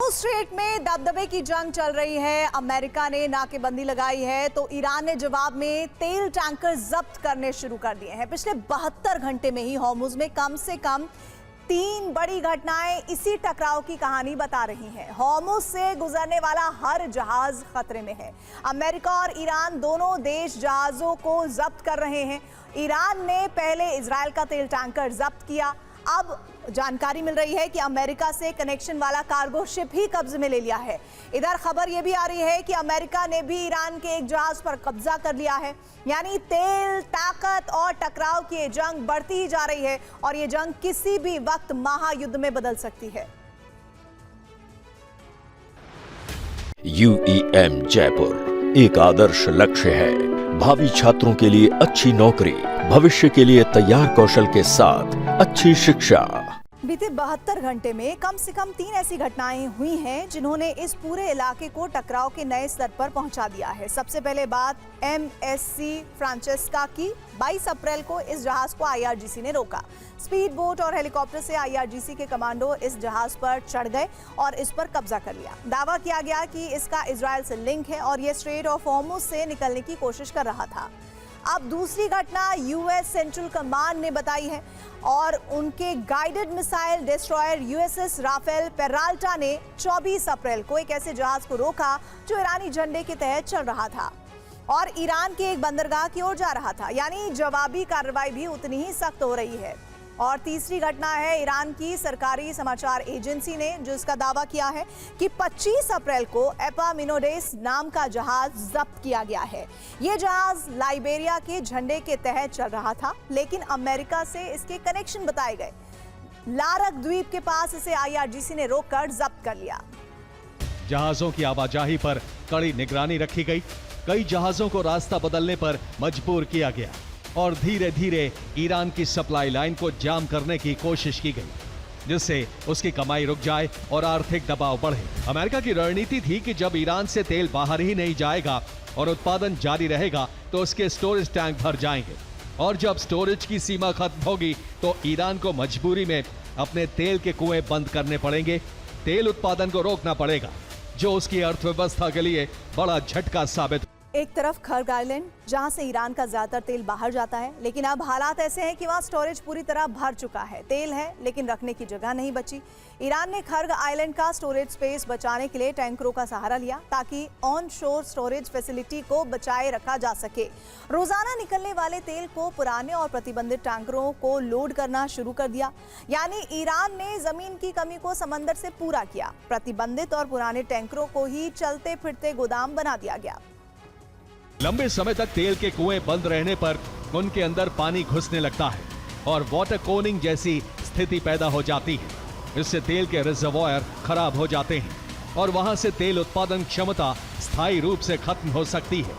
Hormuz straight में दबदबे की जंग चल रही है। अमेरिका ने नाकेबंदी लगाई है तो ईरान ने जवाब में तेल टैंकर जब्त करने शुरू कर दिए हैं। पिछले 72 घंटे में ही हॉर्मुज़ में कम से कम 3 बड़ी घटनाएं इसी टकराव की कहानी बता रही हैं। हॉर्मुज़ से गुजरने वाला हर जहाज खतरे में है। अमेरिका और ईरान दोनों देश जहाजों को जब्त कर रहे हैं। ईरान ने पहले इजराइल का तेल टैंकर जब्त किया। अब जानकारी मिल रही है कि अमेरिका से कनेक्शन वाला कार्गो शिप ही कब्जे में ले लिया है। इधर खबर यह भी आ रही है कि अमेरिका ने भी ईरान के एक जहाज पर कब्जा कर लिया है। यानी तेल, ताकत और टकराव की ये जंग बढ़ती ही जा रही है और ये जंग किसी भी वक्त महायुद्ध में बदल सकती है। UEM जयपुर एक आदर्श लक्ष्य है। भावी छात्रों के लिए अच्छी नौकरी, भविष्य के लिए तैयार कौशल के साथ अच्छी शिक्षा। बीते 72 घंटे में कम से कम 3 ऐसी घटनाएं हुई हैं जिन्होंने इस पूरे इलाके को टकराव के नए स्तर पर पहुंचा दिया है। सबसे पहले बात MSC फ्रांचेस्का की। 22 अप्रैल को इस जहाज को IRGC ने रोका। स्पीड बोट और हेलीकॉप्टर से IRGC के कमांडो इस जहाज पर चढ़ गए और इस पर कब्जा कर लिया। दावा किया गया कि इसका इजराइल से लिंक है और यह स्ट्रेट ऑफ हॉर्मुज़ से निकलने की कोशिश कर रहा था। अब दूसरी घटना US सेंट्रल कमांड ने बताई है और उनके guided missile destroyer USS Rafael Peralta ने 24 अप्रैल को एक ऐसे जहाज को रोका जो ईरानी झंडे के तहत चल रहा था और ईरान के एक बंदरगाह की ओर जा रहा था। यानी जवाबी कार्रवाई भी उतनी ही सख्त हो रही है। और तीसरी घटना है ईरान की सरकारी समाचार एजेंसी ने जो इसका दावा किया है कि 25 अप्रैल को एपामिनोडेस नाम का जहाज जब्त किया गया है। यह जहाज लाइबेरिया के झंडे के तहत चल रहा था, लेकिन अमेरिका से इसके कनेक्शन बताए गए। लारक द्वीप के पास इसे IRGC ने रोककर जब्त कर लिया। जहाजों की आवाजाही पर कड़ी निगरानी रखी गई। कई जहाजों को रास्ता बदलने पर मजबूर किया गया और धीरे धीरे ईरान की सप्लाई लाइन को जाम करने की कोशिश की गई, जिससे उसकी कमाई रुक जाए और आर्थिक दबाव बढ़े। अमेरिका की रणनीति थी कि जब ईरान से तेल बाहर ही नहीं जाएगा और उत्पादन जारी रहेगा तो उसके स्टोरेज टैंक भर जाएंगे और जब स्टोरेज की सीमा खत्म होगी तो ईरान को मजबूरी में अपने तेल के कुएं बंद करने पड़ेंगे। तेल उत्पादन को रोकना पड़ेगा, जो उसकी अर्थव्यवस्था के लिए बड़ा झटका साबित। एक तरफ खर्ग आइलैंड जहां से ईरान का ज्यादातर तेल बाहर जाता है, लेकिन अब हालात ऐसे हैं कि वहां स्टोरेज पूरी तरह भर चुका है। तेल है लेकिन रखने की जगह नहीं बची। ईरान ने खर्ग आइलैंड का स्टोरेज स्पेस बचाने के लिए टैंकरों का सहारा लिया ताकि ऑन शोर स्टोरेज फैसिलिटी को बचाए रखा जा सके। रोजाना निकलने वाले तेल को पुराने और प्रतिबंधित टैंकरों को लोड करना शुरू कर दिया। यानी ईरान ने जमीन की कमी को समंदर से पूरा किया। प्रतिबंधित और पुराने टैंकरों को ही चलते फिरते गोदाम बना दिया गया। लंबे समय तक तेल के कुएं बंद रहने पर उनके अंदर पानी घुसने लगता है और वाटर कोनिंग जैसी स्थिति पैदा हो जाती है। इससे तेल के रिजर्वॉयर खराब हो जाते हैं और वहां से तेल उत्पादन क्षमता स्थायी रूप से खत्म हो सकती है।